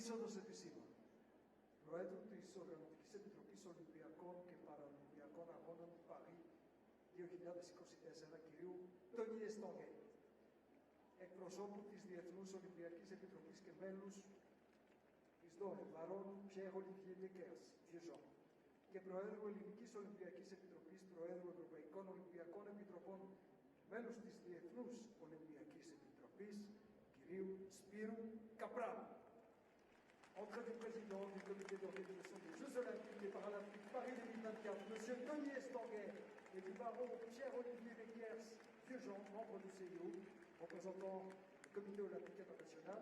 Είσοδος επισήμων. Προέδρου της Οργανωτικής Επιτροπής Ολυμπιακών και Παραολυμπιακών Αγώνων του Παρί 2024, κυρίου Τόνι Εστόγγε, εκπροσώπου της Διεθνούς Ολυμπιακής Επιτροπής και μέλους της ΔΟΕ, Βαρόν Πιέρ Ολιβιέ Ντεκέρς, Διεζόν, και Προέδρου Ελληνικής Ολυμπιακής Επιτροπής, Προέδρου Ευρωπαϊκών Ολυμπιακών Επιτροπών, μέλους της Διεθνούς Ολυμπιακής Επιτροπής, κυρίου Σπύρου Καπράλου. Entrée du président du comité d'organisation des Jeux Olympiques et Paralympiques Paris 2024, M. Tony Estanguet, et du baron Pierre-Olivier Beckers, Vieux-Jean, membre du CIO, représentant le comité olympique international,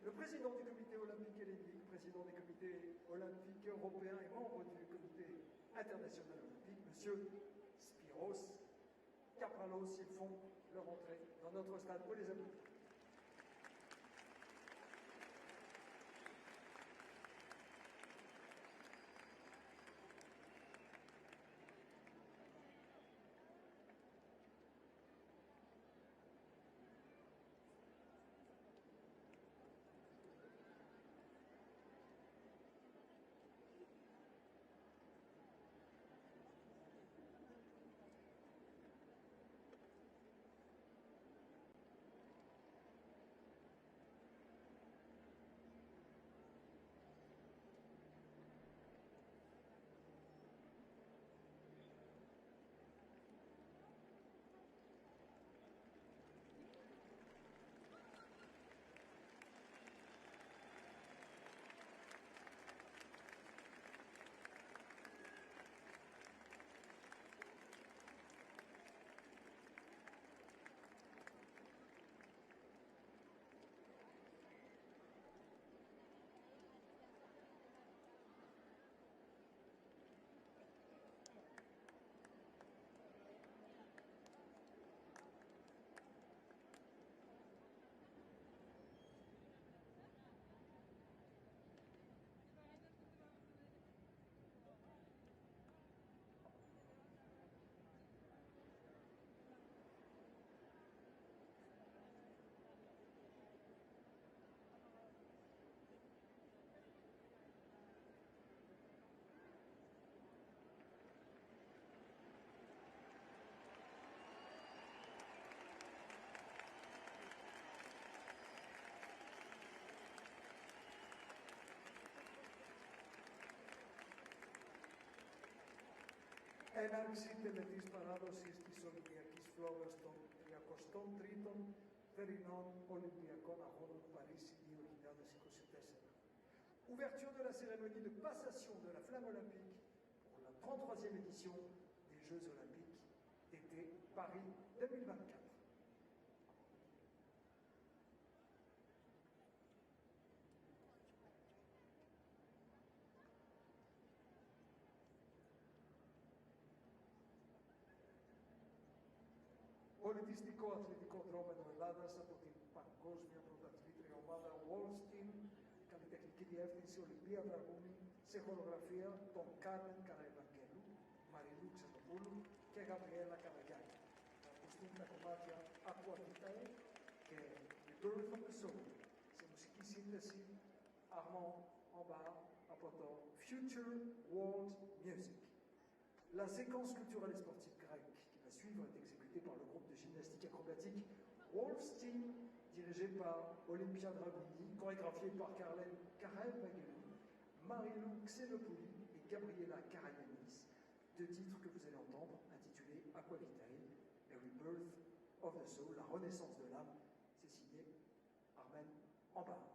le président du comité olympique hellénique, président des comités olympiques européens et membre du comité international olympique, M. Spiros Kapralos. Ils font leur entrée dans notre stade pour les applaudir. Έναρξη τελετής παράδοσης της Ολυμπιακής Φλόγας των 33ων Θερινών Ολυμπιακών Αγώνων Παρίσι 2024. Ouverture de la cérémonie de passation de la flamme olympique pour la 33e édition des Jeux Olympiques d'été Paris 2024. Πολιτιστικό αθλητικό δρόμενο Ελλάδας από την παγκόσμια πρωταθλήτρια ομάδα Wallstein, καλλιτεχνική διεύθυνση Ολυμπία Δραγούνη, σε χορογραφία των Κάρμεν Καραϊβαγγέλου, Μαριλού Ξενοπούλου και Γαβριέλα Καραγιάννη. Θα ακουστούν τα κομμάτια Aquavitae και The Birth of the Soul, σε μουσική σύνθεση Armand Ambar από το Future World Music. La séquence culturelle et sportive grecque qui va suivre est exécutée par le groupe de gymnastique acrobatique Wallstein, dirigé par Olympia Dragouni, chorégraphié par Karel Vagelou, Marilou Xenopouli et Gabriela Karayanis. Deux titres que vous allez entendre intitulés Aquavitae et Rebirth of the Soul, la renaissance de l'âme. C'est signé Armen Ambar. Oh,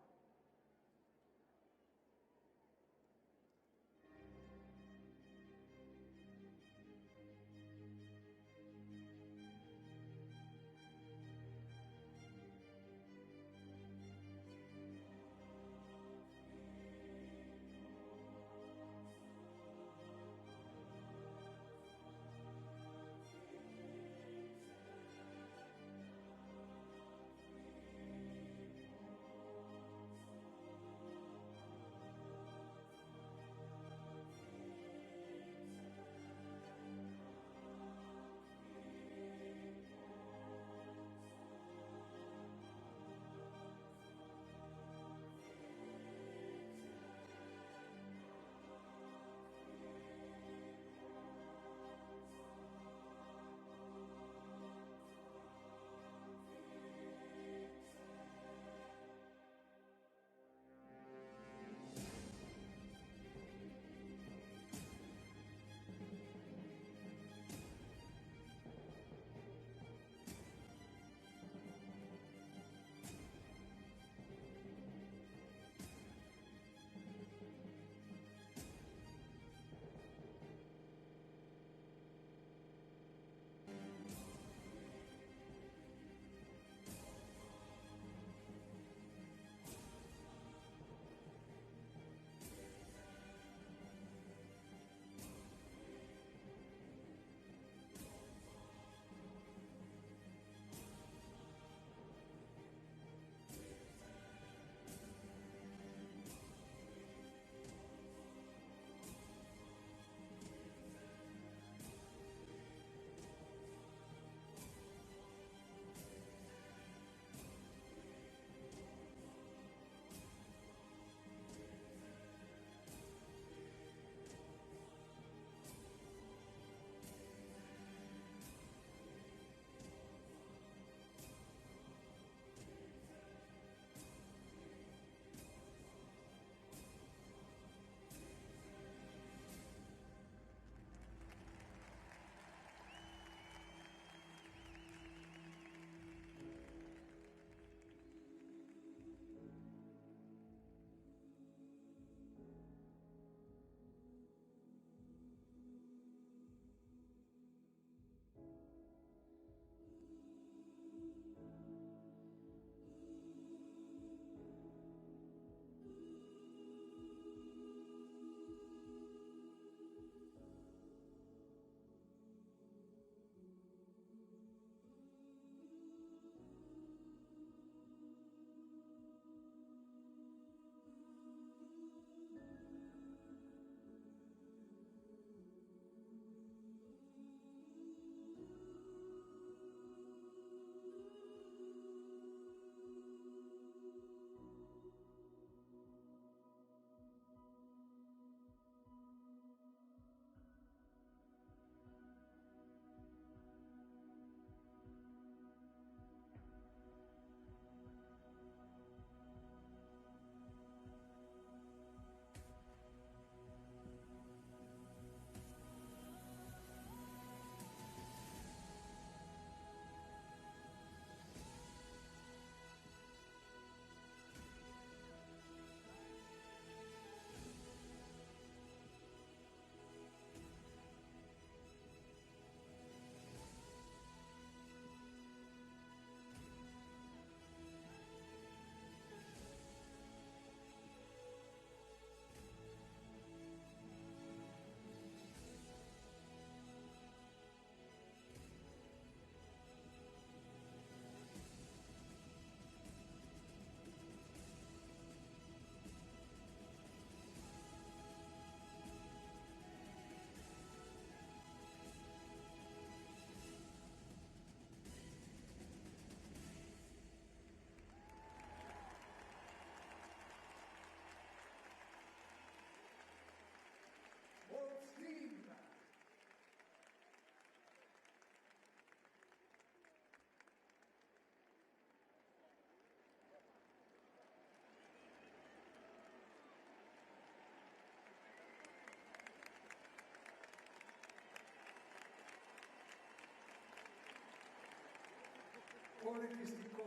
Policistico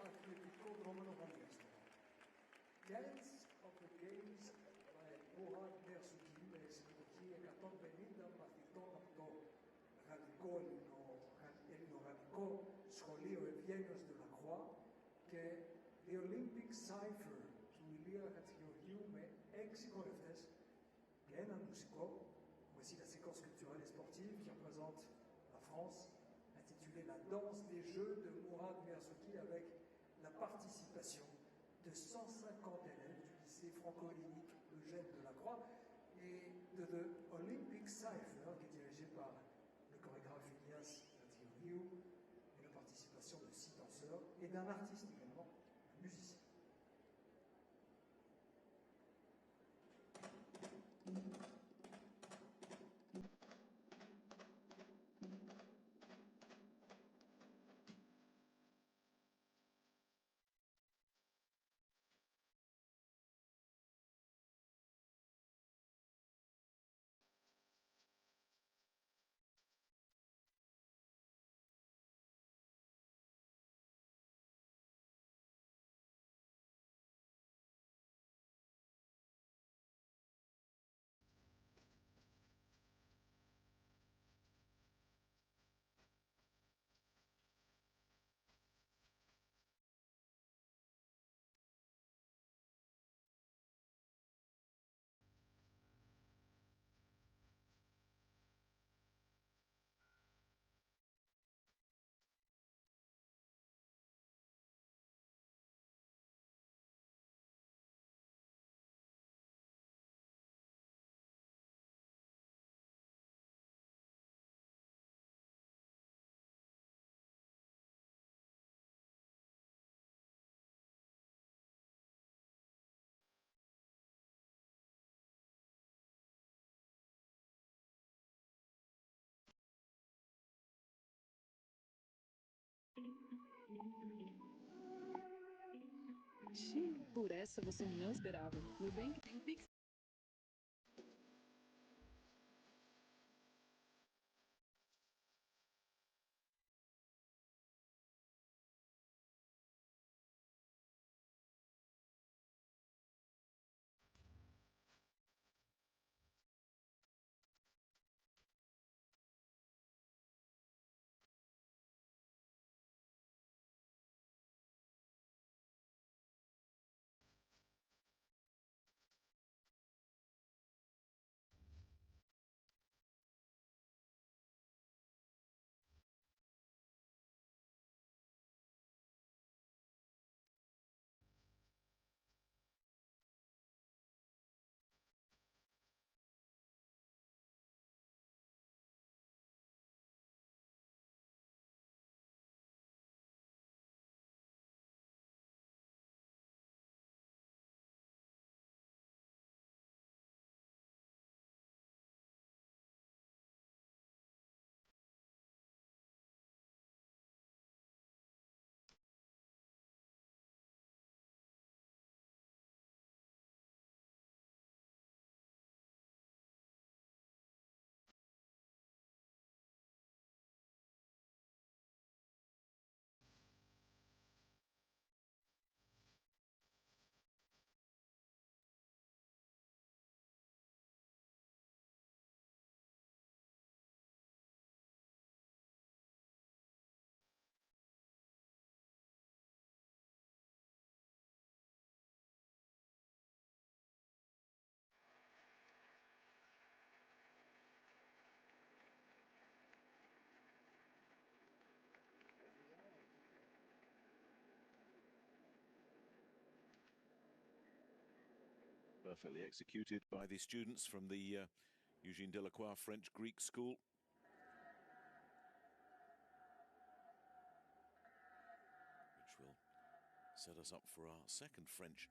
Atletico Romano Rangesto. Games of the Games by Murat Mersuki Messuki e Caton Benida Partiton Apto Radico Σχολείο Ευγένειος de la Croix και the Olympic Cypher του Ηλία Χατζηγεωργίου με 6 χορευτές και έναν μουσικό. Voici la séquence culturelle et sportive qui représente la France, intitulée La danse des jeux de Mourad Mersouki, avec la participation de 150 élèves du lycée franco-hellénique Eugène de la Croix et de The Olympic Cypher, qui est dirigé par le chorégraphe Ilias Khatioglu, et la participation de 6 danseurs et d'un artiste également, un musicien. Por essa você não esperava. Nubank tem Pix. Perfectly executed by the students from the Eugène Delacroix French-Greek School. Which will set us up for our second French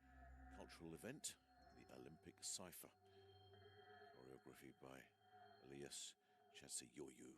cultural event, the Olympic Cypher. Choreography by Elias Chatsiyoyu.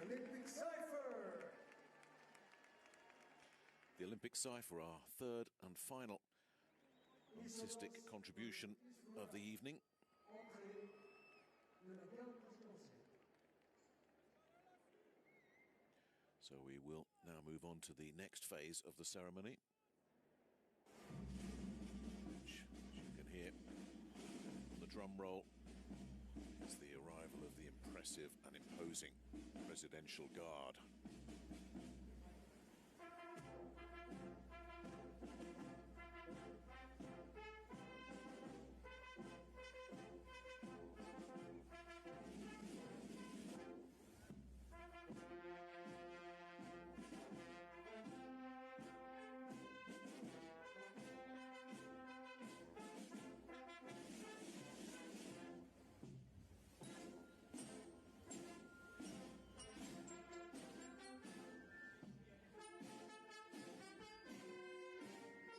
Olympic Cipher. The Olympic Cipher, our third and final artistic contribution of the evening. So we will now move on to the next phase of the ceremony, which, as you can hear on the drum roll, is the arrival of the impressive and imposing Presidential Guard.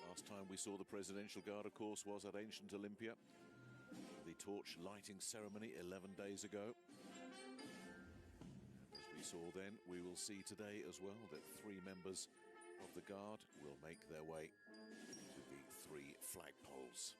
Last time we saw the Presidential Guard, of course, was at ancient Olympia, the torch lighting ceremony 11 days ago. As we saw then, we will see today as well that 3 members of the Guard will make their way to the 3 flagpoles.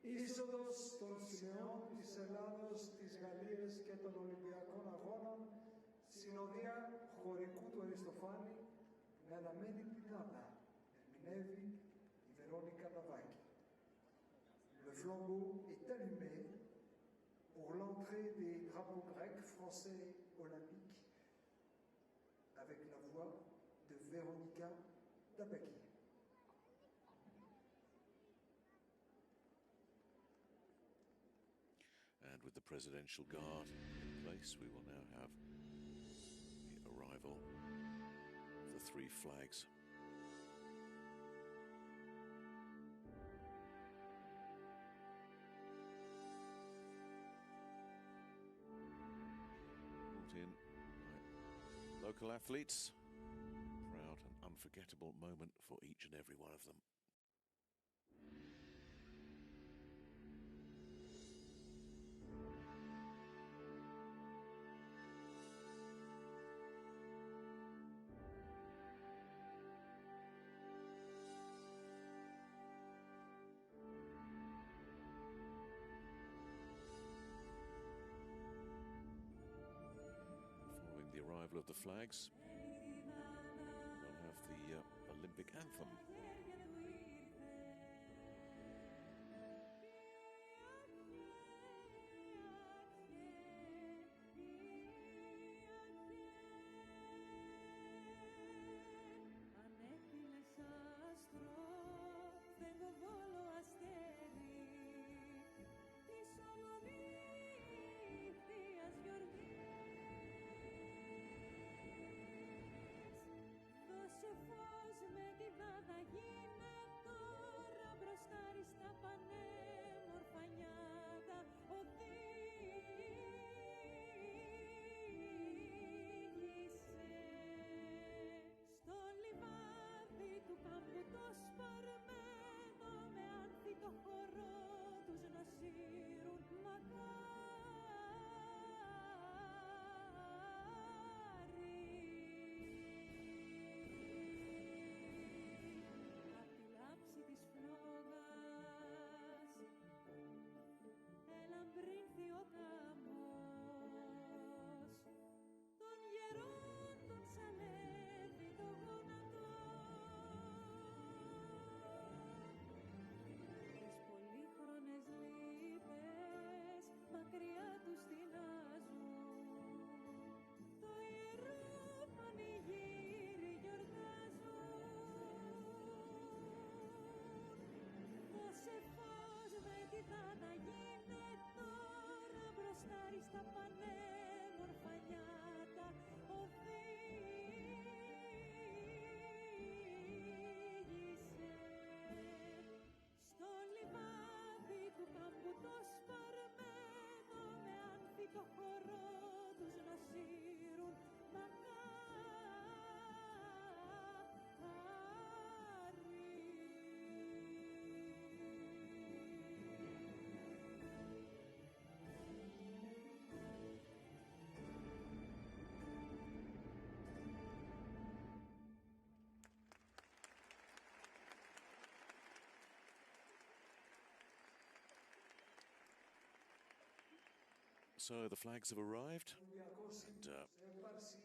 Είσοδος των σημαίων της Ελλάδος, της Γαλλίας και των Ολυμπιακών Αγώνων, συνοδεία χωρικού του Αριστοφάνη, με αναμένη την Άννα, ερμηνεύει η Βερόνικα Ναβάκη. Le flambeau est allumé pour l'entrée des drapeaux grecs, français, olympiques, avec la voix de Véronica Navaki. And with the Presidential Guard in place, we will now have the arrival of the 3 flags. Brought in by local athletes. Proud and unforgettable moment for each and every one of them. arrival of the flags, we'll have the Olympic anthem. So the flags have arrived, and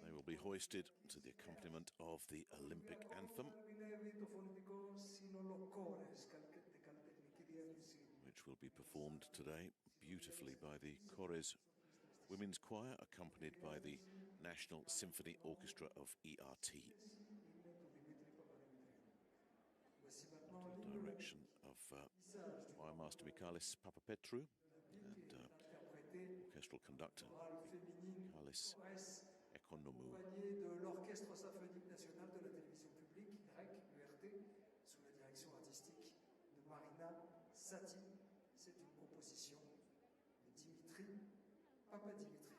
they will be hoisted to the accompaniment of the Olympic anthem, which will be performed today beautifully by the Corres Women's Choir, accompanied by the National Symphony Orchestra of ERT, under the direction of Choirmaster Michalis Papapetru and orchestral conductor Michalis Economou. De l'Orchestre symphonique national de la télévision publique grecque, l'URT, sous la direction artistique de Marina Sati. C'est une composition de Dimitri Papadimitri.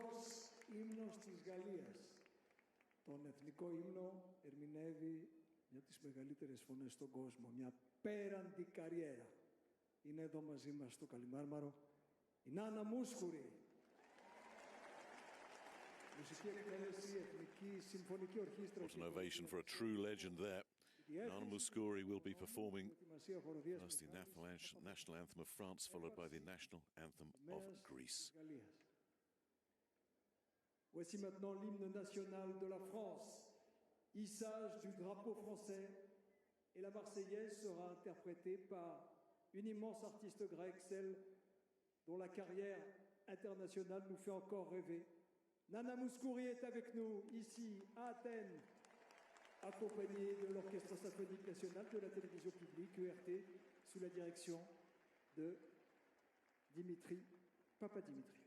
εθνικός ύμνος της Γαλλίας. Τον εθνικό ύμνο ερμηνεύει μια από τις μεγαλύτερες φωνές στον κόσμο, μια πέραντη καριέρα. Είναι εδώ μαζί μας στο Καλιμάρμαρο η Νάνα Μούσχουρη. Μουσική εκτέλεση, Εθνική Συμφωνική Ορχήστρα. What an ovation for a true legend there. Nana Mouskouri will be performing first the national anthem of France, followed by the national anthem of Greece. Voici maintenant l'hymne national de la France, hissage du drapeau français, et la Marseillaise sera interprétée par une immense artiste grecque, celle dont la carrière internationale nous fait encore rêver. Nana Mouskouri est avec nous, ici, à Athènes, accompagnée de l'Orchestre symphonique national de la télévision publique, ERT, sous la direction de Dimitri Papadimitri.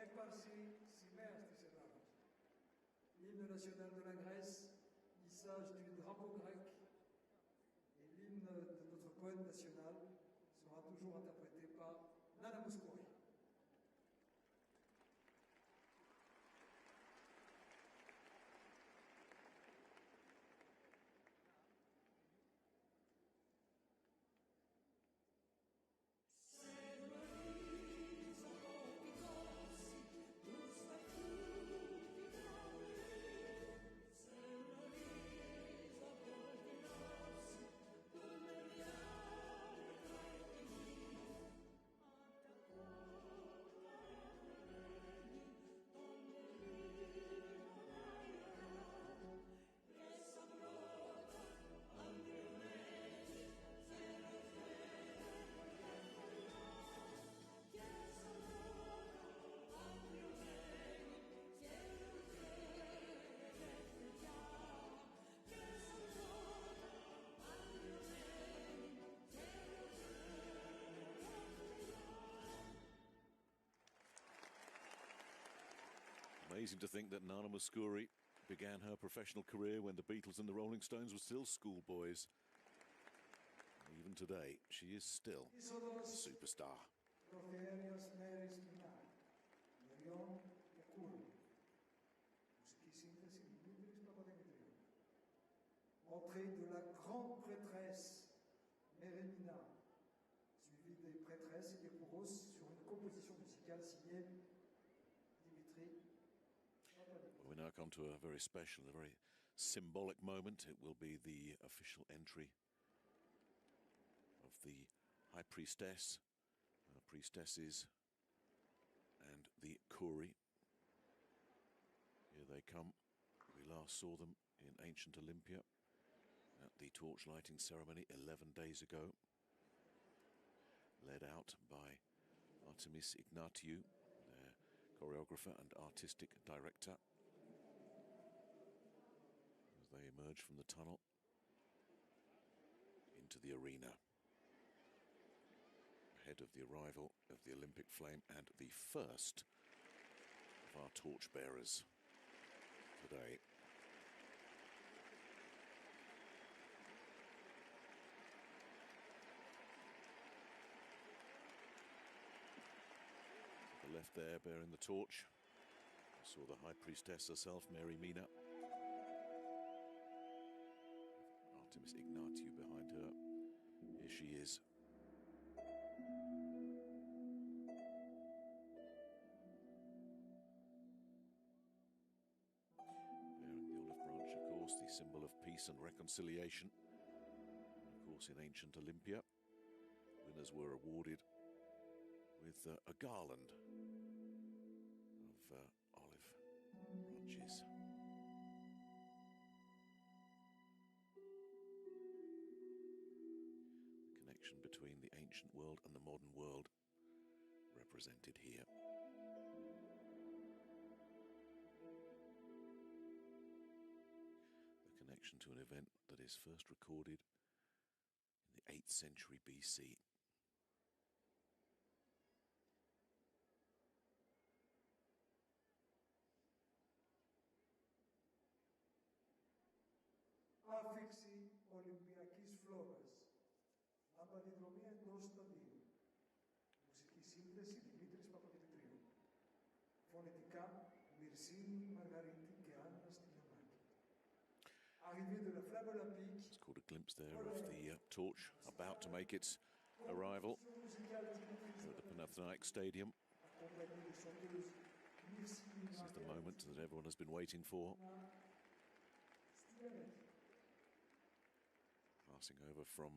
Έπαρση σημαίας της Ελλάδας. L'hymne national de la Grèce, l'hissage du drapeau grec et l'hymne de notre poète national sera toujours interprété par Nana Mouskouri. Amazing to think that Nana Mouskouri began her professional career when the Beatles and the Rolling Stones were still schoolboys. Even today, she is still a superstar. Entrée de la grande prêtresse Mérémina, suivie des prêtresses et des chorus sur une composition musicale signée Dimitri. We now come to a very special, a very symbolic moment. It will be the official entry of the High Priestess, priestesses, and the Kouri. Here they come. We last saw them in ancient Olympia at the torch lighting ceremony 11 days ago. Led out by Artemis Ignatiou, their choreographer and artistic director, as they emerge from the tunnel into the arena, ahead of the arrival of the Olympic flame and the first of our torch bearers today. To the left there, bearing the torch, I saw the High Priestess herself, Mary Mina. Artemis Ignatiou behind her. Here she is. Bearing the olive branch, of course, the symbol of peace and reconciliation. And of course, in ancient Olympia, winners were awarded with a garland of olive branches. The connection between the ancient world and the modern world represented here. The connection to an event that is first recorded in the 8th century BC. Άφιξη Ολυμπιακής Φλόγας. Λαμπαδιδρομία εντός σταδίου. Μουσική σύνθεση Δημήτρης Παπαδημητρίου. Φωνητικά Μυρσίνη, Μαργαρίτη και Άννα Στυλιανάκη. Arrivée de la flamme olympique. It's called a glimpse there of the torch about to make its arrival at the Panathinaik Stadium. This is the moment that everyone has been waiting for. Passing over from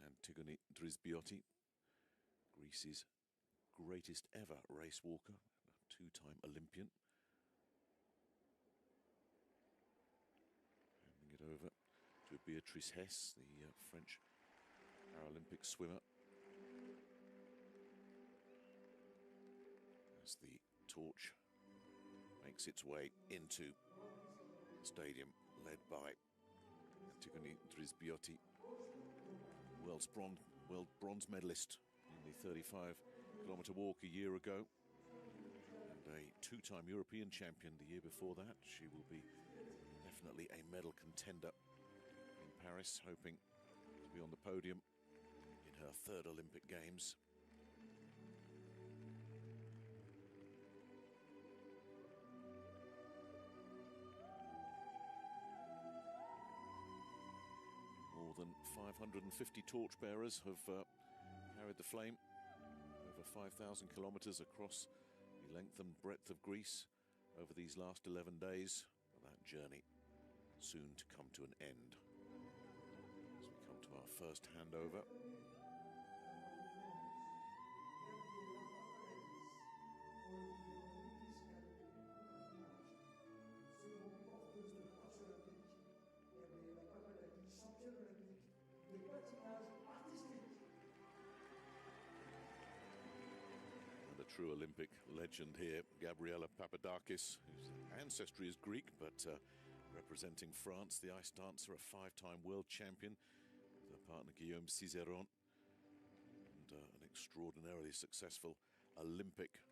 Antigone Drisbiotti, Greece's greatest ever race walker, a two-time Olympian. Handing it over to Beatrice Hess, the French Paralympic swimmer. As the torch makes its way into the stadium, led by Antigone Drisbiotti, world bronze medalist in the 35-kilometre walk a year ago, and a two-time European champion the year before that. She will be definitely a medal contender in Paris, hoping to be on the podium in her third Olympic Games. More than 550 torchbearers have carried the flame over 5,000 kilometres across the length and breadth of Greece over these last 11 days. That journey soon to come to an end. As we come to our first handover. True Olympic legend here, Gabriela Papadakis, whose ancestry is Greek, but representing France, the ice dancer, a 5-time world champion, with her partner Guillaume Cizeron, and an extraordinarily successful Olympic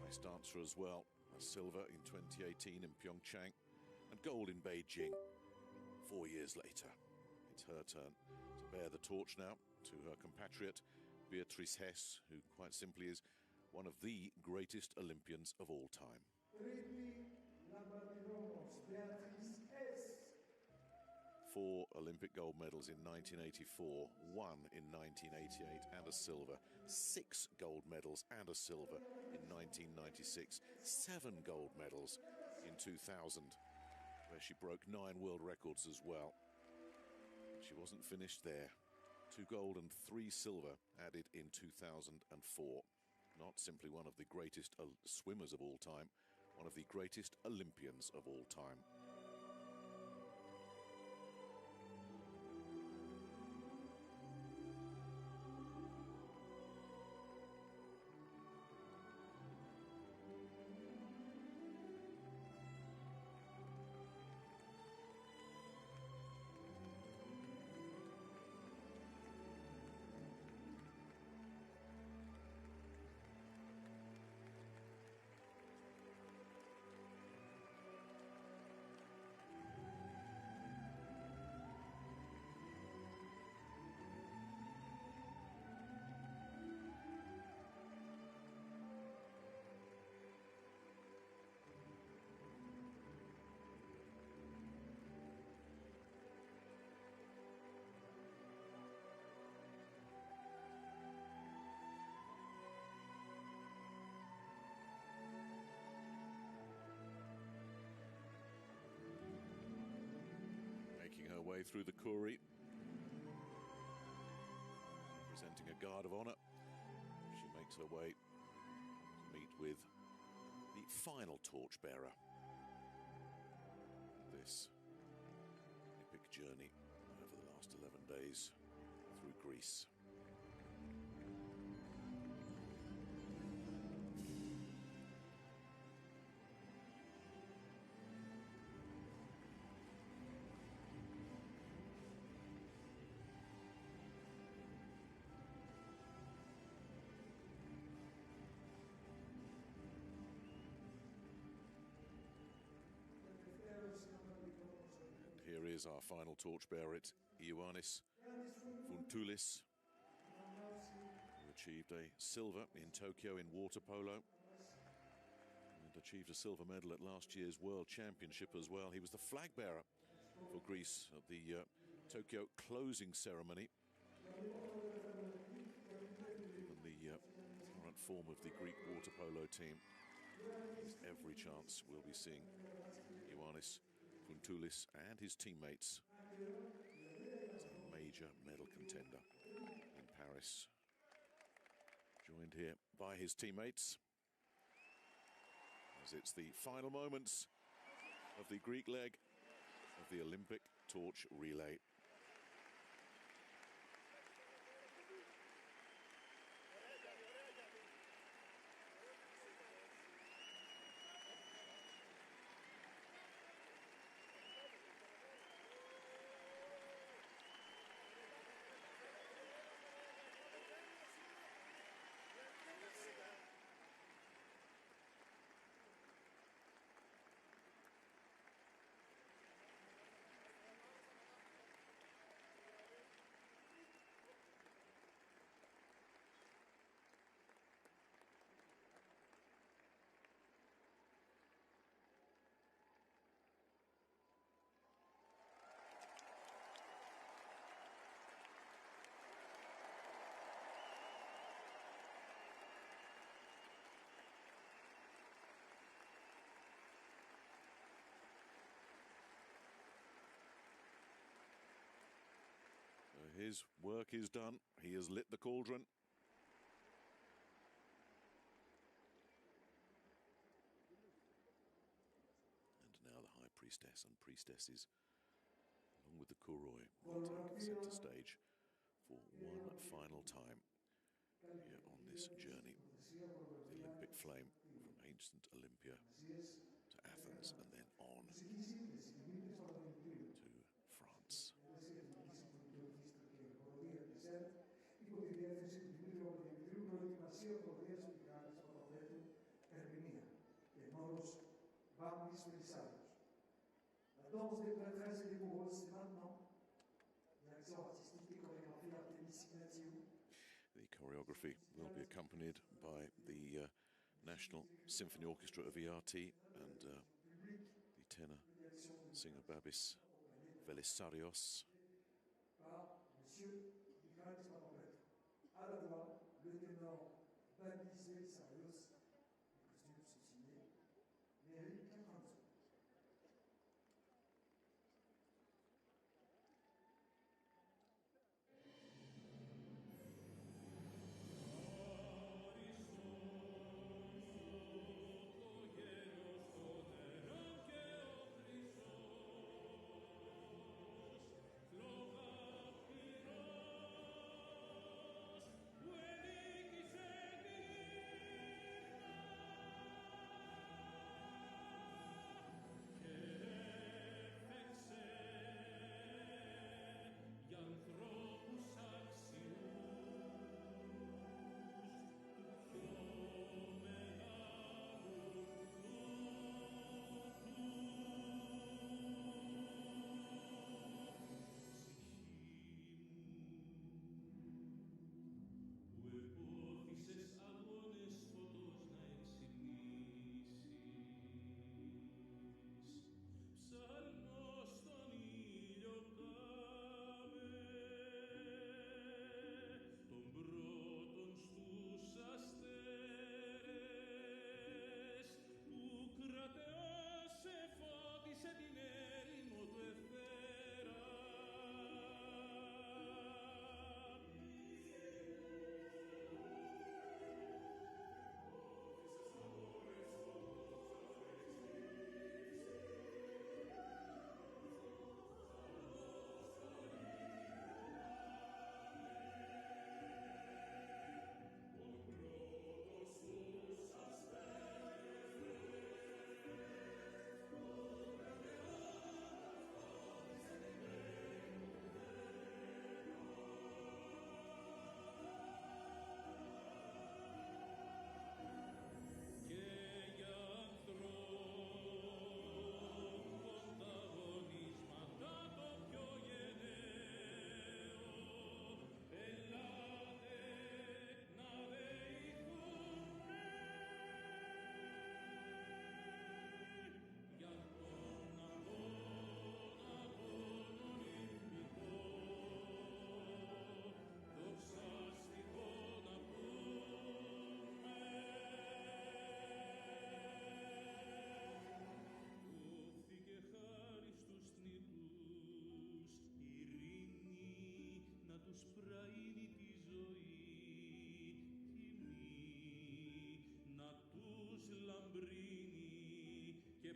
ice dancer as well. A silver in 2018 in Pyeongchang, and gold in Beijing 4 years later. It's her turn to bear the torch now to her compatriot Beatrice Hess, who quite simply is one of the greatest Olympians of all time. 4 Olympic gold medals in 1984, 1 in 1988 and a silver, 6 gold medals and a silver in 1996, 7 gold medals in 2000, where she broke 9 world records as well. She wasn't finished there. 2 gold and 3 silver added in 2004. Not simply one of the greatest swimmers of all time, one of the greatest Olympians of all time. Her way through the Kuri, presenting a guard of honor. She makes her way to meet with the final torchbearer. This epic journey over the last 11 days through Greece. Here is our final torchbearer, Ioannis Fontoulis, who achieved a silver in Tokyo in water polo and achieved a silver medal at last year's World Championship as well. He was the flag bearer for Greece at the Tokyo closing ceremony. And the current form of the Greek water polo team, there's every chance we'll be seeing Ioannis Fontoulis and his teammates as a major medal contender in Paris. Joined here by his teammates as it's the final moments of the Greek leg of the Olympic torch relay. His work is done. He has lit the cauldron. And now the high priestess and priestesses, along with the Kuroi, will take center stage for one final time here on this journey. The Olympic flame from ancient Olympia to Athens and then on to France. La danse des prêtresses et des bourreaux, c'est maintenant. Direction artistique et chorégraphie Artemis Ignatiou. The choreography will be accompanied by the National Symphony Orchestra of ERT and the tenor singer Babis Velisarios. Par Monsieur Michalis Papandreou. À la voix, le ténor Babis Velisarios. Les costumes sont signés Mairie 92.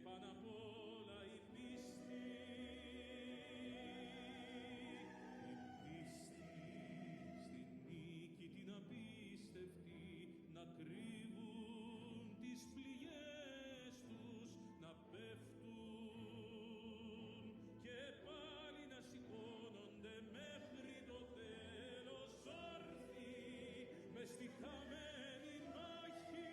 πάνω απ' όλα η πίστη. Η πίστη στη νίκη την απίστευτη, να κρύβουν τις πληγές τους, να πέφτουν και πάλι να σηκώνονται μέχρι το τέλος όρθιοι μες στη χαμένη μάχη.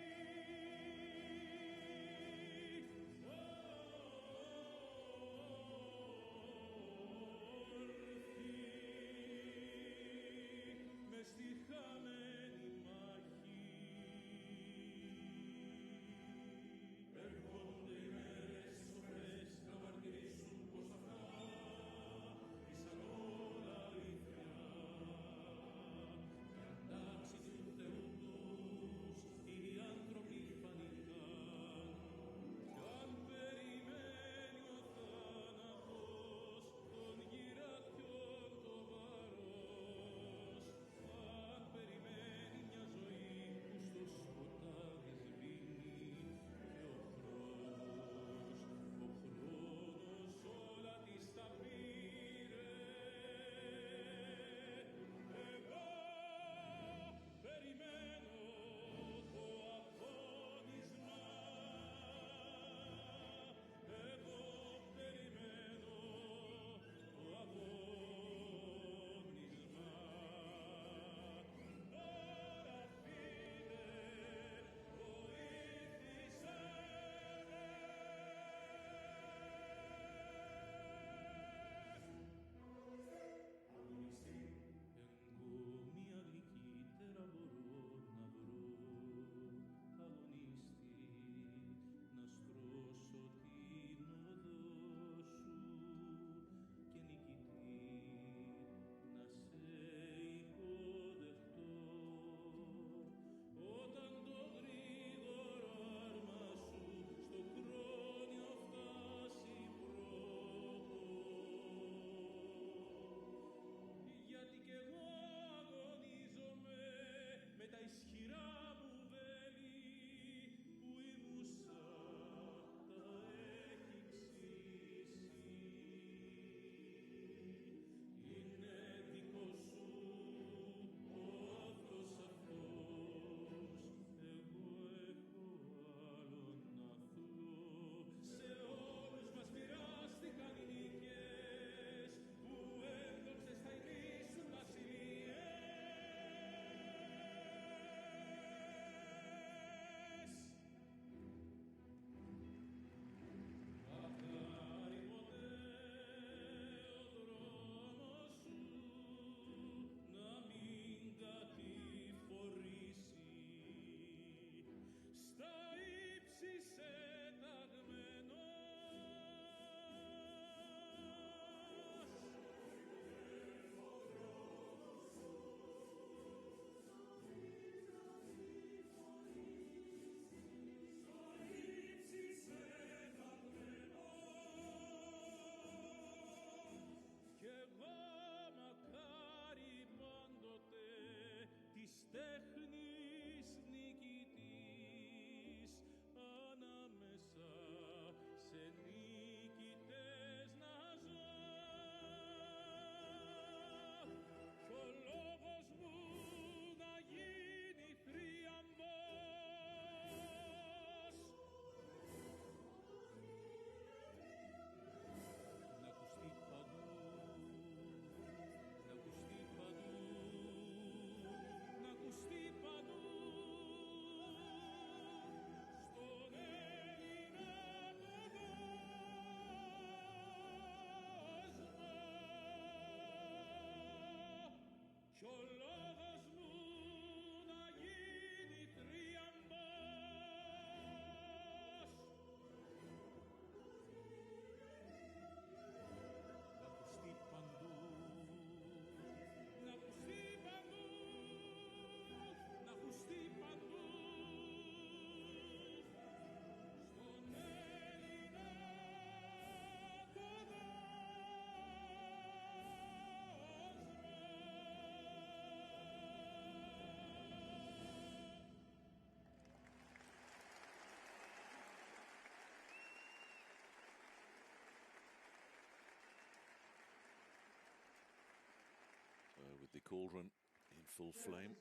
With the cauldron in full flame,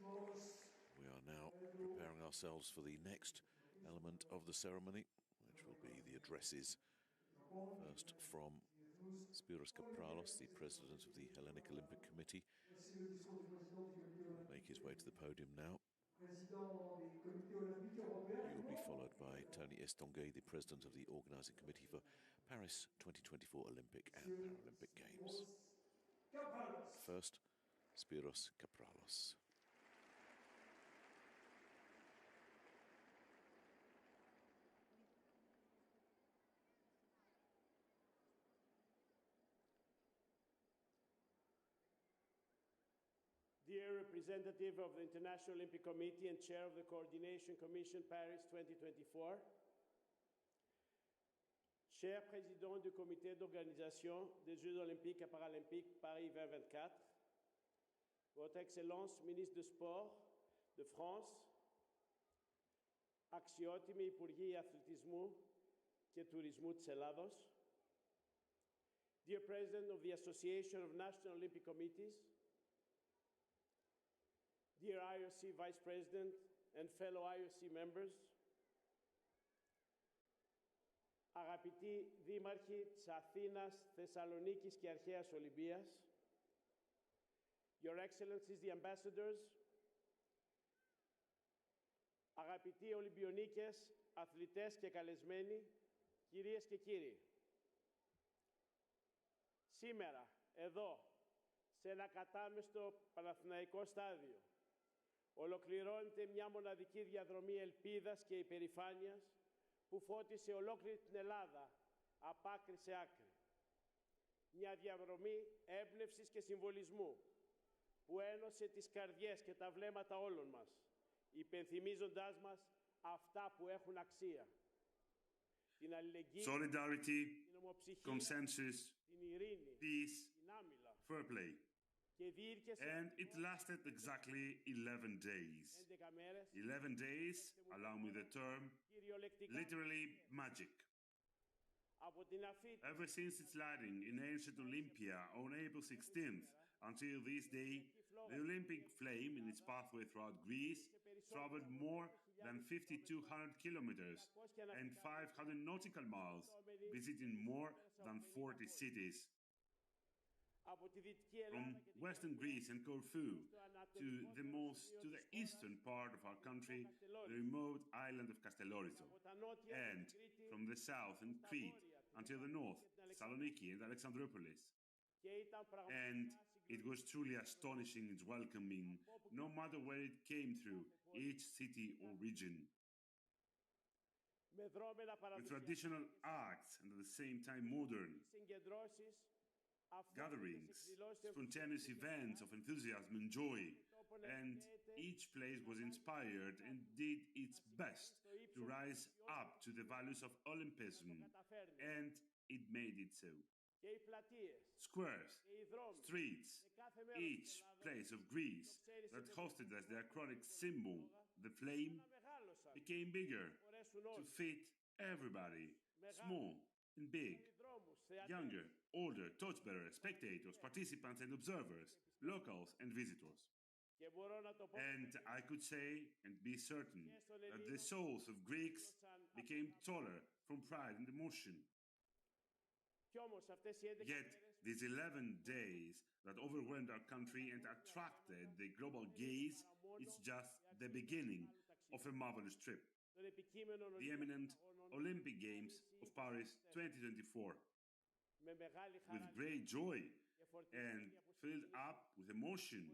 we are now preparing ourselves for the next element of the ceremony, which will be the addresses. First from Spyros Kapralos, the president of the Hellenic Olympic Committee, will make his way to the podium now. He will be followed by Tony Estanguet, the president of the organising committee for Paris 2024 Olympic and Paralympic Games. First, Spyros Kapralos. Dear representative of the International Olympic Committee and chair of the Coordination Commission Paris 2024, cher président du comité d'organisation des Jeux olympiques et paralympiques Paris 2024, Votre Excellence ministre du Sport de France, αξιότιμοι Υπουργοί Αθλητισμού και Τουρισμού της Ελλάδος, dear President of the Association of National Olympic Committees, dear IOC Vice President and fellow IOC members, αγαπητοί δήμαρχοι της Αθήνας, Θεσσαλονίκης και Αρχαίας Ολυμπίας, Your Excellencies the Ambassadors, αγαπητοί Ολυμπιονίκες, αθλητές και καλεσμένοι, κυρίες και κύριοι. Σήμερα, εδώ, σε ένα κατάμεστο Παναθηναϊκό στάδιο, ολοκληρώνεται μια μοναδική διαδρομή ελπίδας και υπερηφάνειας που φώτισε ολόκληρη την Ελλάδα από άκρη σε άκρη. Μια διαδρομή έμπνευσης και συμβολισμού που ένωσε τις καρδιές και τα βλέμματα όλων μας, υπενθυμίζοντάς μας αυτά που έχουν αξία. Την αλληλεγγύη, Solidarity, την ομοψυχία, consensus, την ειρήνη, peace, την άμυλα. fair play. And it lasted exactly exactly 11 days. 11 days, allow me the term, literally magic. Ever since its lighting in ancient Olympia on April 16th until this day, the Olympic flame in its pathway throughout Greece traveled more than 5,200 kilometers and 500 nautical miles, visiting more than 40 cities. From western Greece and Corfu to the eastern part of our country, the remote island of Kastellorizo, and from the south in Crete until the north, Thessaloniki and Alexandroupolis. And it was truly astonishing its welcoming, no matter where it came through, each city or region. With traditional acts and at the same time modern gatherings, spontaneous events of enthusiasm and joy, and each place was inspired and did its best to rise up to the values of Olympism, and it made it so. Squares, streets, each place of Greece that hosted as the acrotic symbol, the flame, became bigger to fit everybody, small and big, younger, older, torchbearers, spectators, participants and observers, locals and visitors. And I could say and be certain that the souls of Greeks became taller from pride and emotion. Yet these 11 days that overwhelmed our country and attracted the global gaze is just the beginning of a marvelous trip. The eminent Olympic Games of Paris 2024. With great joy and filled up with emotion,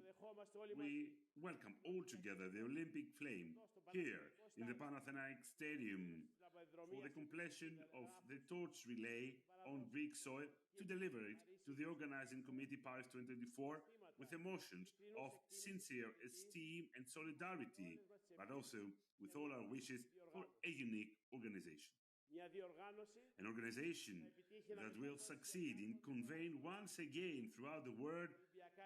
we welcome all together the Olympic flame here in the Panathinaik Stadium for the completion of the torch relay on Greek soil to deliver it to the Organizing Committee Paris 2024 with emotions of sincere esteem and solidarity, but also with all our wishes for a unique organization. An organization that will succeed in conveying once again throughout the world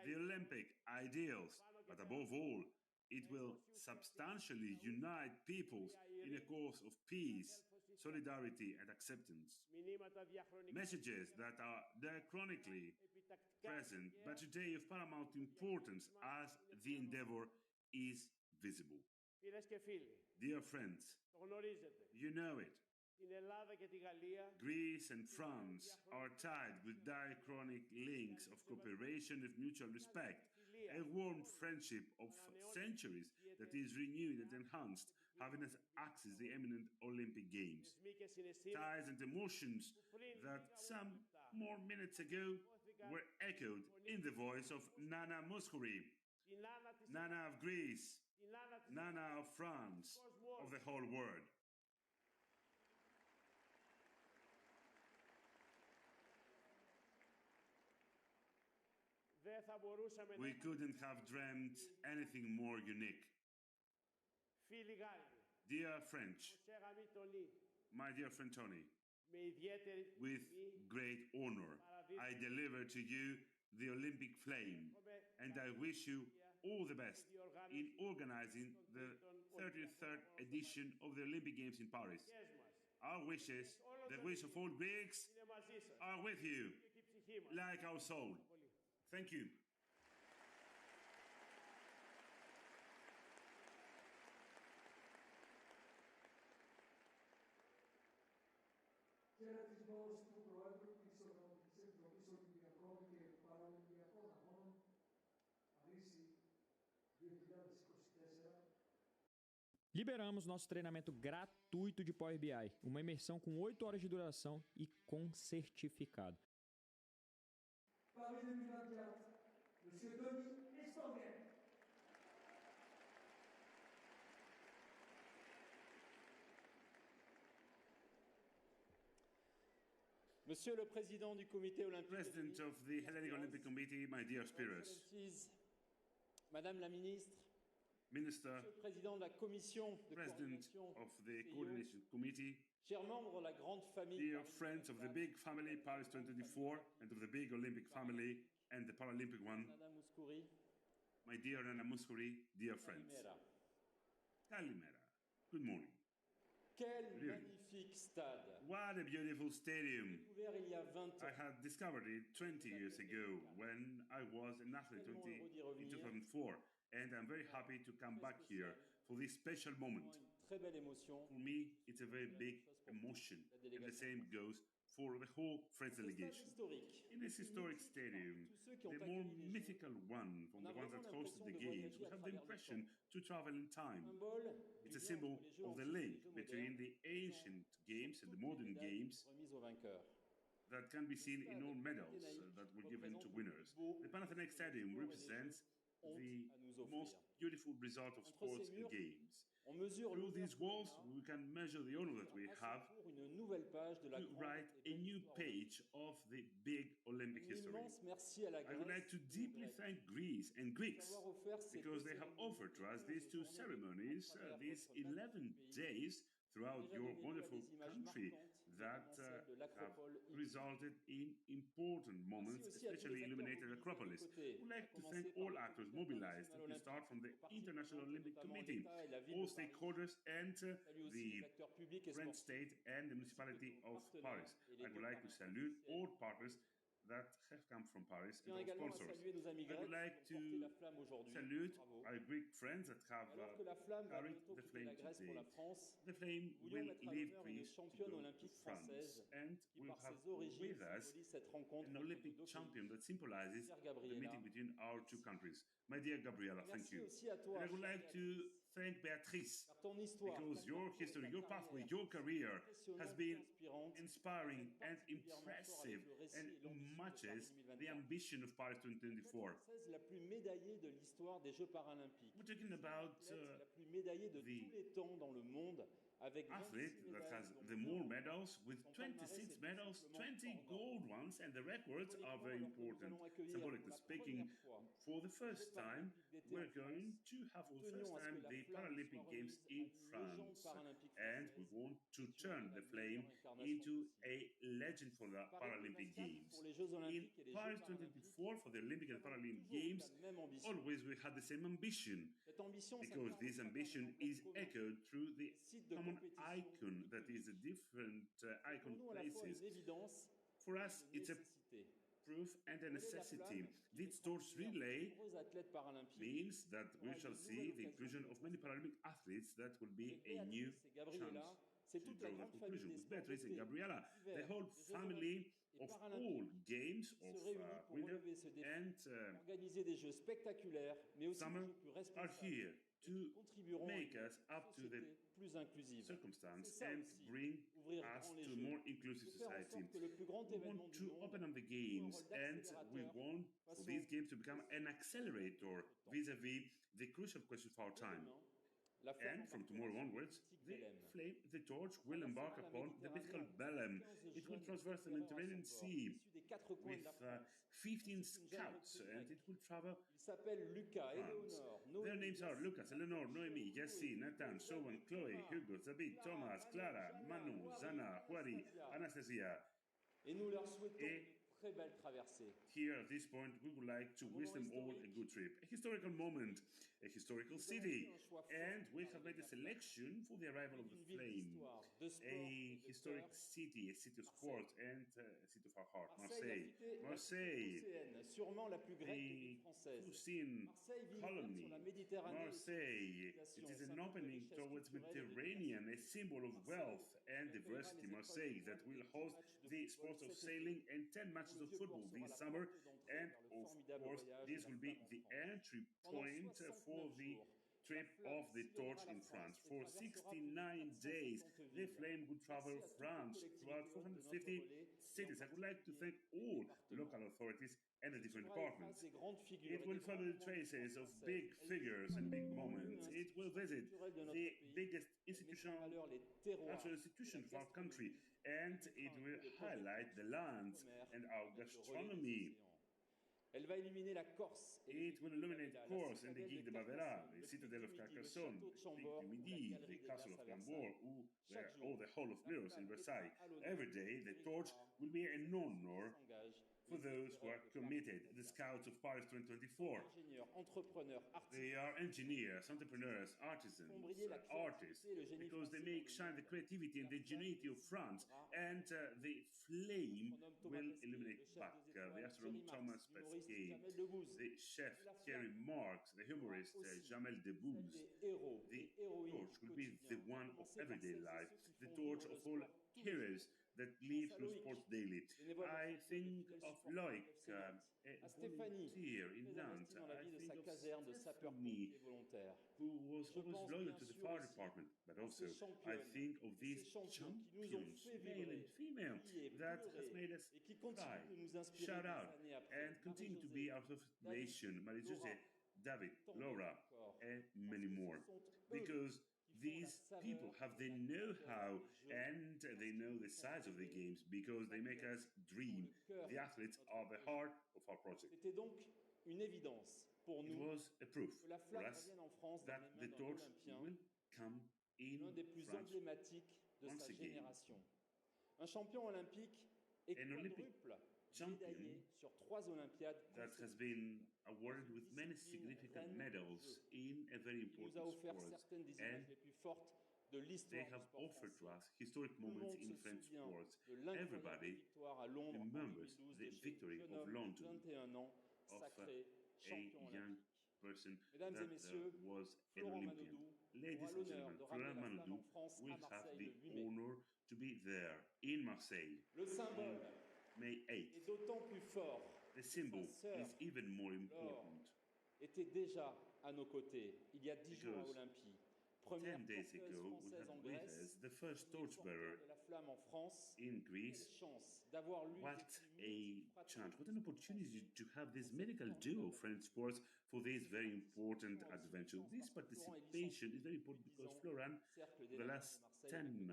the Olympic ideals, but above all, it will substantially unite peoples in a cause of peace, solidarity and acceptance. Messages that are diachronically present, but today of paramount importance as the endeavor is visible. Φίλες και φίλοι, Dear friends, το γνωρίζετε. you know it. Την Ελλάδα και τη Γαλλία Greece and France are tied with diachronic links of cooperation and mutual respect, a warm friendship of centuries that is renewed and enhanced, having as axis the eminent Olympic Games. Ties and emotions that some more minutes ago were echoed in the voice of Nana Mouskouri, Nana of Greece, Nana of France, of the whole world. We couldn't have dreamt anything more unique. Φίλοι Γάλλοι, Dear French, my dear friend Tony, με ιδιαίτερη with great honor, I deliver to you the Olympic flame, and I wish you all the best in organizing the 33rd edition of the Olympic Games in Paris. Our wishes, the wish of all Greeks, are with you, like our soul. Thank you. Χαιρετισμός του Προέδρου της Οργανωτικής Επιτροπής Ολυμπιακών και Παραολυμπιακών Αγώνων Παρίσι 2024. Liberamos nosso treinamento gratuito de Power BI, uma imersão com 8 horas de duração e com certificado. Paris 2024, Monsieur Denis Estanguet. Monsieur le Président du Comité olympique, President of the Hellenic Olympic Committee, my dear Spiros, Madame la Ministre, Minister, Monsieur le Président de la Commission de President coordination of the Coordination Committee, chers membres de la grande famille, dear friends of the big family Paris 2024 and of the big Olympic family and the Paralympic one, Madame Mouskouri, my dear Nana Mouskouri, dear friends. Kalimera. Kalimera. Good morning. Quel Really? magnifique stade! What a beautiful stadium. Découvert il y a 20 I ans. had discovered it 20 years ago when I was an athlete in 2004, and I'm very happy to come back here for this special moment. Une très belle émotion. For me, it's a very big emotion, and the same goes for the whole French Ce stade delegation. historique. In this historic stadium, Tous ceux qui ont the more accueilli les Jeux, mythical one from the ones that hosted the games, we have the impression to travel in time. symbole It's a symbol of the link between the ancient games and the modern games remise aux vainqueurs. that can be seen in all medals that were given to winners. The Panathinaikos Stadium represents the most beautiful result of sports and games. On mesure Through these walls, we can measure the honor that we have une nouvelle page de la to write a new page of the big Olympic Un history. immense merci à la I would like to deeply thank Greece and Greeks d'avoir offert ces because they have offered to us these two ceremonies, these 11 days throughout your wonderful country that have resulted in important moments, especially illuminated Acropolis. I would like to thank all actors mobilized. Let me start from the International Olympic Committee, all stakeholders, and the French state and the municipality of Paris. I would like to salute all partners that have come from Paris and our sponsors. I would like to salute our Greek friends that have carried the flame today. The flame will leave Greece to go to France, and we'll have with us an Olympic champion that symbolizes the meeting between our two countries. My dear Gabriela, thank you. And I would like to thank Beatrice, because your history, your pathway, your career has been inspiring and impressive and matches the ambition of Paris 2024. La plus médaillée de l'histoire des Jeux paralympiques. We're talking about La plus médaillée de tous les temps dans le monde, avec athlete that has the more medals with 26 medals, 20 gold ones, and the records are very important. Symbolically speaking, for the first time, we're going to have for the first time the Paralympic Games in France, and we want to turn the flame into a legend for the Paralympic Games. In Paris 2024, for the Olympic and Paralympic Games, always we had the same ambition, because this ambition is echoed through the common icon that is the different icon places. For us, it's a proof and a necessity. This torch relay means that we shall see the inclusion of many Paralympic athletes. That will be a new chance to draw the conclusion. With Beatrice and Gabriela, the whole family of all games of winter and summer are here to make us up to the circumstance and bring us to a more inclusive society. We want to open up the games, and we want for these games to become an accelerator vis-à-vis the crucial question of our time. And from tomorrow onwards, the torch will embark upon the mythical Bellem. It will traverse the Mediterranean Sea with 15 scouts, and it will travel France. Their names are Lucas, Eleanor, Noemi, Yassi, Nathan, Showan, Chloe, Hugo, Zabit, Thomas, Clara, Manu, Zana, Huari, Anastasia. Here at this point, we would like to wish them all a good trip. A historical moment, a historical city, and we have made a selection for the arrival of the flame. A historic city, a city of sport, and a city of our heart, Marseille. Marseille, the cuisine colony. Marseille, it is an opening towards Mediterranean, a symbol of wealth and diversity. Marseille, that will host the sports of sailing and 10 matches of football this summer, and of course this will be the entry point for the trip of the torch in France. For 69 days the flame would travel France throughout 450 cities. I would like to thank all local authorities and the different departments. It will follow the traces of big figures and big moments. It will visit the biggest cultural institutions of our country, and it will highlight the lands and our gastronomy. It will illuminate Corse and the Guigues de Bavera, the citadel of Carcassonne, the Pic du Midi, the castle of Gambourg, or the Hall of Mirrors in Versailles. Every day, the torch will be an honor for those who are committed, the Scouts of Paris 2024. They are engineers, entrepreneurs, artisans, artists, because they make shine the creativity and the ingenuity of France, and the flame will illuminate Pâques, the astronomer Thomas Pesquet, the chef Thierry Marx, the humorist Jamel Debbouze. The torch will be the one of everyday life, the torch of all heroes that live through sports daily. I think of Loïc, a volunteer in Nantes. I think of Stephanie, who was always loyal to the fire department. But also, I think of these champions, male and female, that has made us cry, shout out, and continue to be our nation. Marie-José, David, Laura, and many more. Because these people have the know-how and they know the size of the games, because they make us dream. The athletes are the heart of our project. It was a proof for us that the torch will come in France once again. An Olympic champion that has been awarded with many significant medals in a very important sport, and they have offered to us historic moments in French sports. Everybody remembers the victory of London of a young person that was an Olympian. Ladies and gentlemen, Florent Manodou will have the honor to be there in Marseille on May 8th. The symbol is even more important. Because 10 days ago, we had with us the first torchbearer in Greece. What a chance, what an opportunity to have this medical duo, French sports, for this very important adventure. This participation is very important because Florent, for the last 10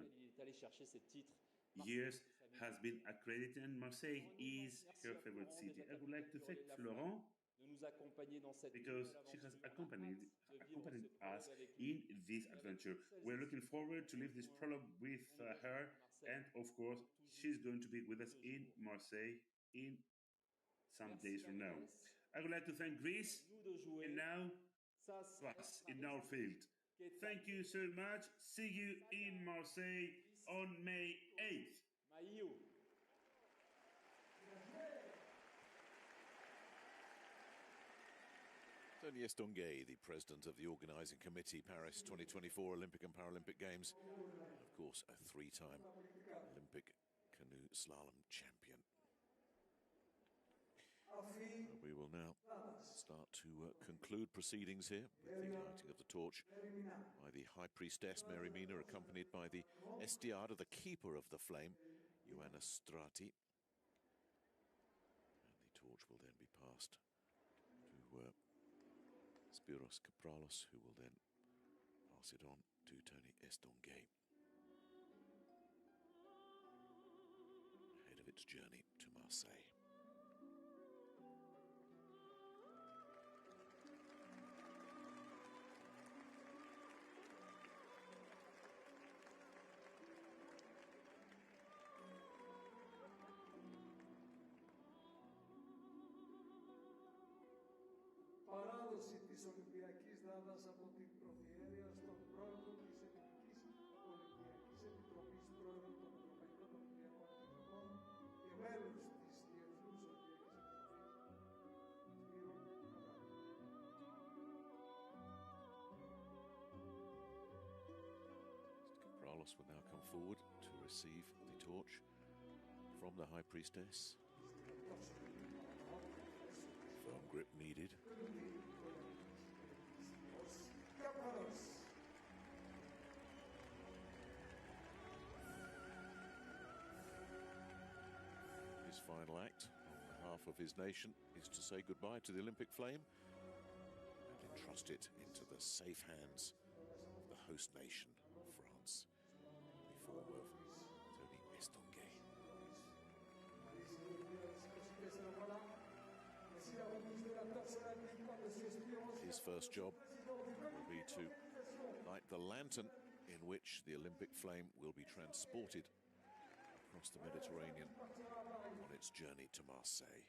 years, has been accredited, and Marseille is her favorite city. I would like to thank Florent because she has accompanied us in this adventure. We're looking forward to live this prologue with her, and of course, she's going to be with us in Marseille in some days from now. I would like to thank Greece, and now us in our field. Thank you so much. See you in Marseille on May 8th. Tony Estonguet, the president of the organising committee, Paris 2024 Olympic and Paralympic Games, and of course a three-time Olympic canoe slalom champion. We will now start to conclude proceedings here with the lighting of the torch by the High Priestess Mary Mina, accompanied by the Estiada, the keeper of the flame, Ioanna Strati. And the torch will then be passed to Spiros Kapralos, who will then pass it on to Tony Estonguet ahead of its journey to Marseille. Παράδοση της Ολυμπιακής Δάδας από την Προφιέρεια στον πρόεδρο της Ελληνικής Ολυμπιακής Επιτροπής, πρόεδρο των Ευρωπαϊκών Ολυμπιακών Επιτροπών και μέλος της Διεθνούς Ολυμπιακής Επιτροπής, Σπύρο Καπράλη. Mr. Kapralos will now come forward to receive the torch from the High Priestess. Firm grip needed. His final act on behalf of his nation is to say goodbye to the Olympic flame and entrust it into the safe hands of the host nation, France, in the form of Tony Estonguet. His first job will be to light the lantern in which the Olympic flame will be transported across the Mediterranean on its journey to Marseille.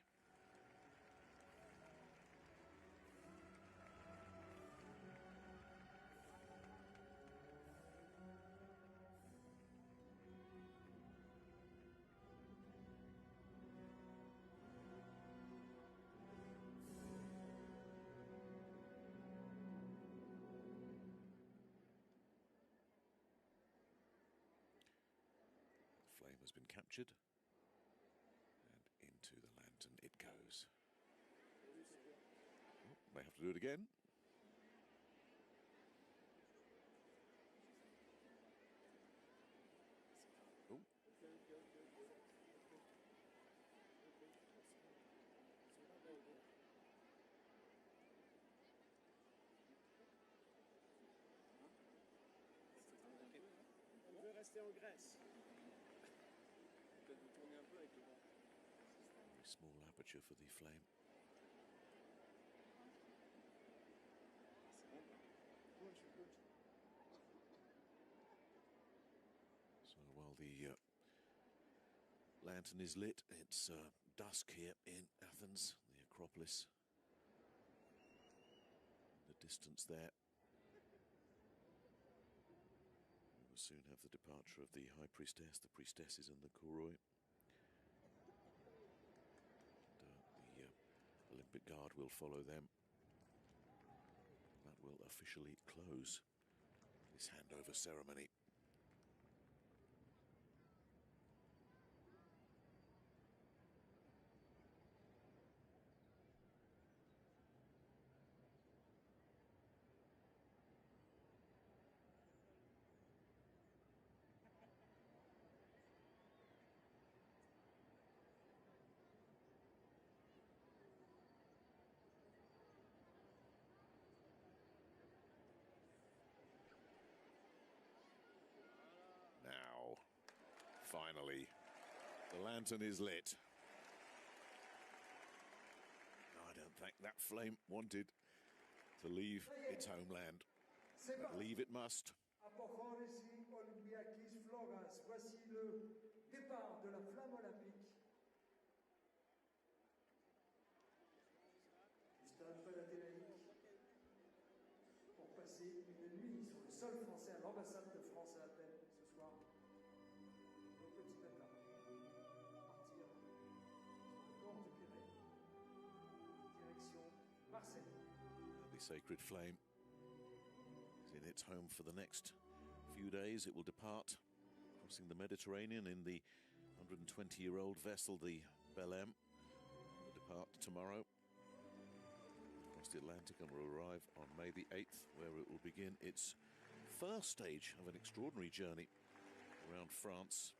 The flame has been captured, and into the lantern it goes. Oh, may have to do it again. Oh. On veut rester en Grèce. Very small aperture for the flame. So while the lantern is lit, it's dusk here in Athens, the Acropolis. In the distance there, we will soon have the departure of the High Priestess, the priestesses and the Kouroi. The Olympic Guard will follow them. That will officially close this handover ceremony. Now, finally, the lantern is lit. I don't think that flame wanted to leave its homeland. Leave it must. Αποχώρηση Ολυμπιακής Φλόγας. Voici le départ de la flamme olympique. Du stade Palaténaïque pour passer une nuit sur le sol français à l'ambassade de France à Athènes ce soir. Au petit matin, partir sur le port du Pirée, direction Marseille. The The sacred flame is in its home for the next few days. It will depart, crossing the Mediterranean in the 120-year-old vessel, the Belém. It will depart tomorrow across the Atlantic and will arrive on May the 8th, where it will begin its first stage of an extraordinary journey around France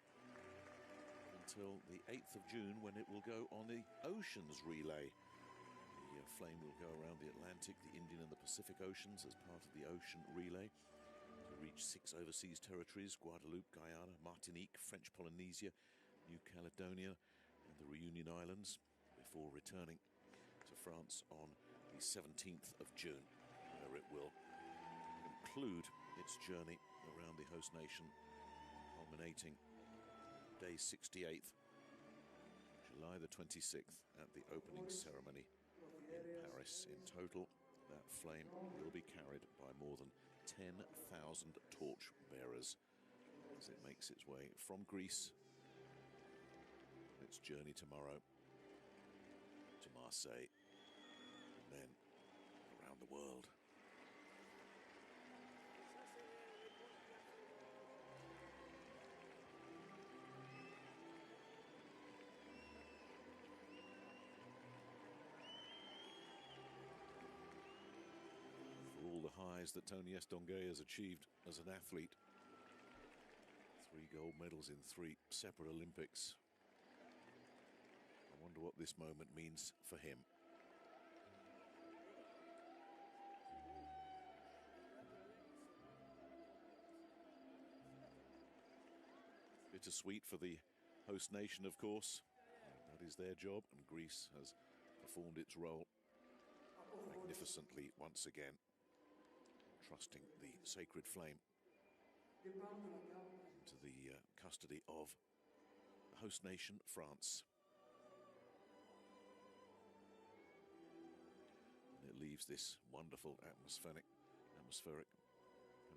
until the 8th of June, when it will go on the Oceans Relay. The flame will go around the Atlantic, the Indian and the Pacific Oceans as part of the Ocean Relay to reach 6 overseas territories: Guadeloupe, Guyana, Martinique, French Polynesia, New Caledonia and the Reunion Islands, before returning to France on the 17th of June, where it will conclude its journey around the host nation, culminating day 68th, July the 26th, at the opening ceremony in Paris. In total, that flame will be carried by more than 10,000 torch bearers as it makes its way from Greece on its journey tomorrow to Marseille, and then around the world. All the highs that Tony Estanguet has achieved as an athlete. 3 gold medals in 3 separate Olympics. I wonder what this moment means for him. Bittersweet for the host nation, of course. That is their job, and Greece has performed its role magnificently once again, trusting the sacred flame into the custody of the host nation, France. And it leaves this wonderful atmospheric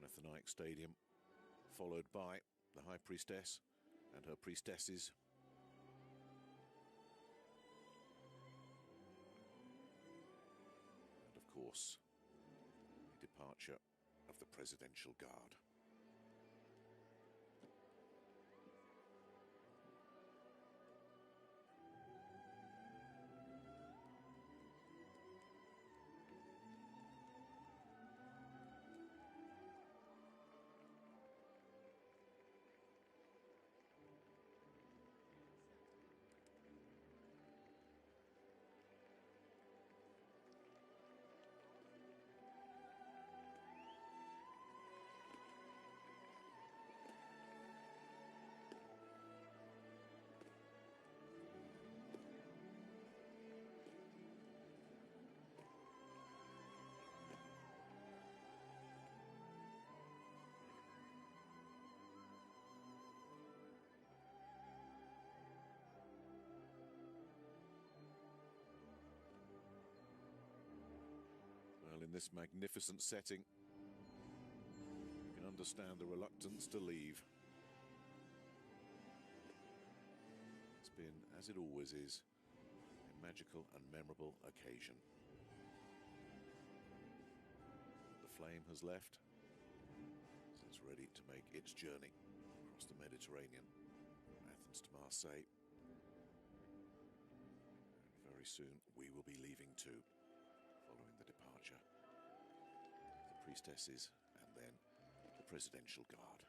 Panathenaic Stadium, followed by the High Priestess and her priestesses. And of course, the departure of the Presidential Guard. In this magnificent setting, you can understand the reluctance to leave. It's been, as it always is, a magical and memorable occasion. The flame has left, so it's ready to make its journey across the Mediterranean, from Athens to Marseille. And very soon we will be leaving too, following the departure of the priestesses and then the Presidential Guard.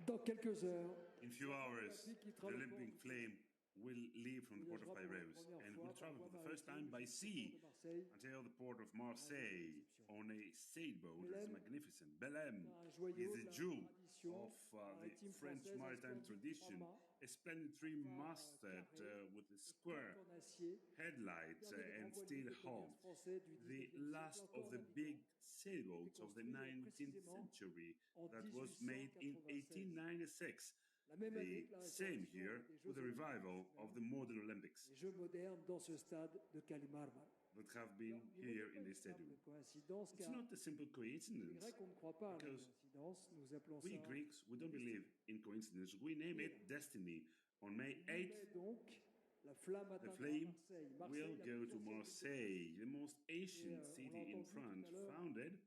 Dans quelques heures, in few hours, the Olympic flame will leave from the port of Piraeus and will travel for the first time by sea until the port of Marseille on a sailboat that is magnificent. Belém is the jewel of the French maritime tradition, a splendid tree masted with a square headlight and steel hull, the last of the big sailboats of the 19th century that was made in 1896. The same year with the revival of the modern Olympics that have been here in this stadium. It's not a simple coincidence, because we Greeks, we don't believe in coincidence. We name it destiny. On May 8th, the flame will go to Marseille, the most ancient city in France, founded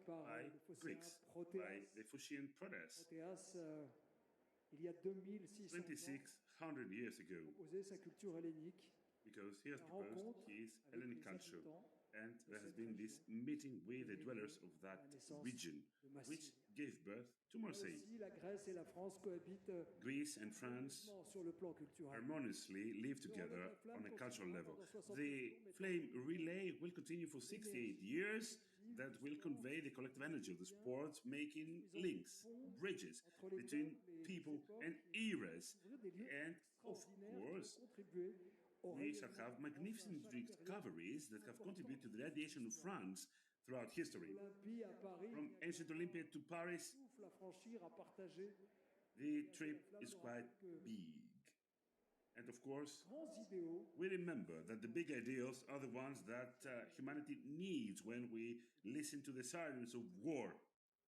by Greeks, by the Phocian Protes. 2600 years ago, because he has proposed his Hellenic culture, and there has been this meeting with the dwellers of that region, which gave birth to Marseille. Greece and France harmoniously live together on a cultural level. The flame relay will continue for 68 years. That will convey the collective energy of the sports, making links, bridges between people and eras. And of course, we shall have magnificent discoveries that have contributed to the radiation of France throughout history. From ancient Olympia to Paris, the trip is quite big. And of course, we remember that the big ideals are the ones that humanity needs when we listen to the sirens of war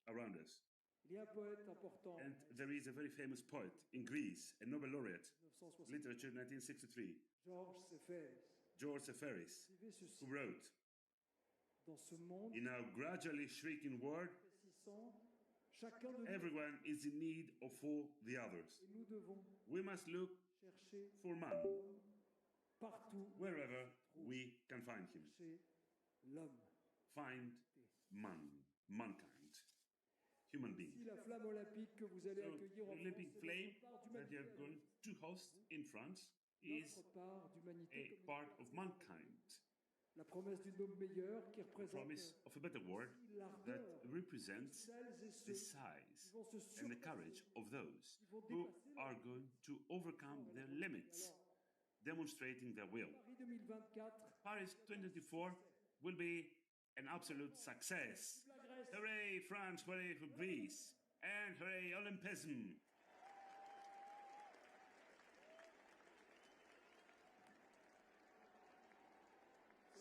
around us. And there is a very famous poet in Greece, a Nobel laureate, literature 1963, George Seferis, who wrote, "In our gradually shrinking world, everyone is in need of all the others. We must look for man, wherever we can find him. Find man, mankind, human being." So, the Olympic flame that you are going to host in France is a part of mankind. The promise of a better world that represents the size and the courage of those who are going to overcome their limits, demonstrating their will. Paris 2024 will be an absolute success. Hooray France, hooray for Greece, and hooray Olympism!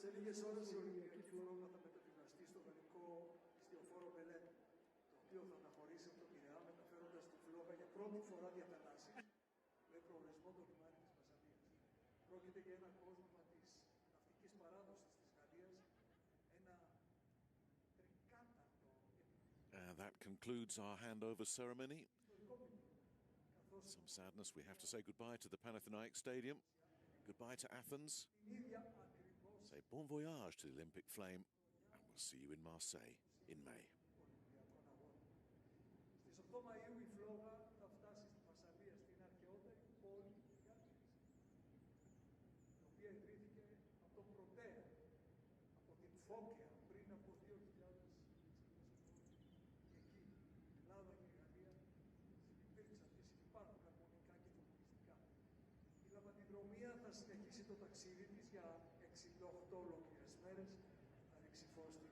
Σε λίγες ώρες η Ολυμπιακή Φλόγα θα μεταφυλαστεί στο γαλλικό ιστιοφόρο Μπελέμ, το οποίο θα αναχωρήσει από τον Πειραιά μεταφέροντας τη φλόγα για πρώτη φορά διαθαλάσσης με προορισμό το λιμάνι της Μασσαλίας. Πρόκειται για ένα κόσμημα της ναυτικής παράδοσης της Γαλλίας, ένα τρικάταρτο. That concludes our handover ceremony. Some sadness, we have to say goodbye to the Panathinaik Stadium, goodbye to Athens. Say bon voyage to the Olympic flame, and we'll see you in Marseille in May. Στις 8 Μαΐου η φλόγα θα φτάσει στη Μασσαλία, στην αρχαιότερη πόλη της Γαλλίας, η οποία ιδρύθηκε από τον Πρωτέα, από την Φόκαια, πριν από 2.000 και εκεί η Ελλάδα και η Γαλλία υπάρχουν αρμονικά και πολιτιστικά. Η λαβαντιδρομία θα συνεχίσει το ταξίδι της για 68 ολόκληρες μέρες, θα ρηξιφώσει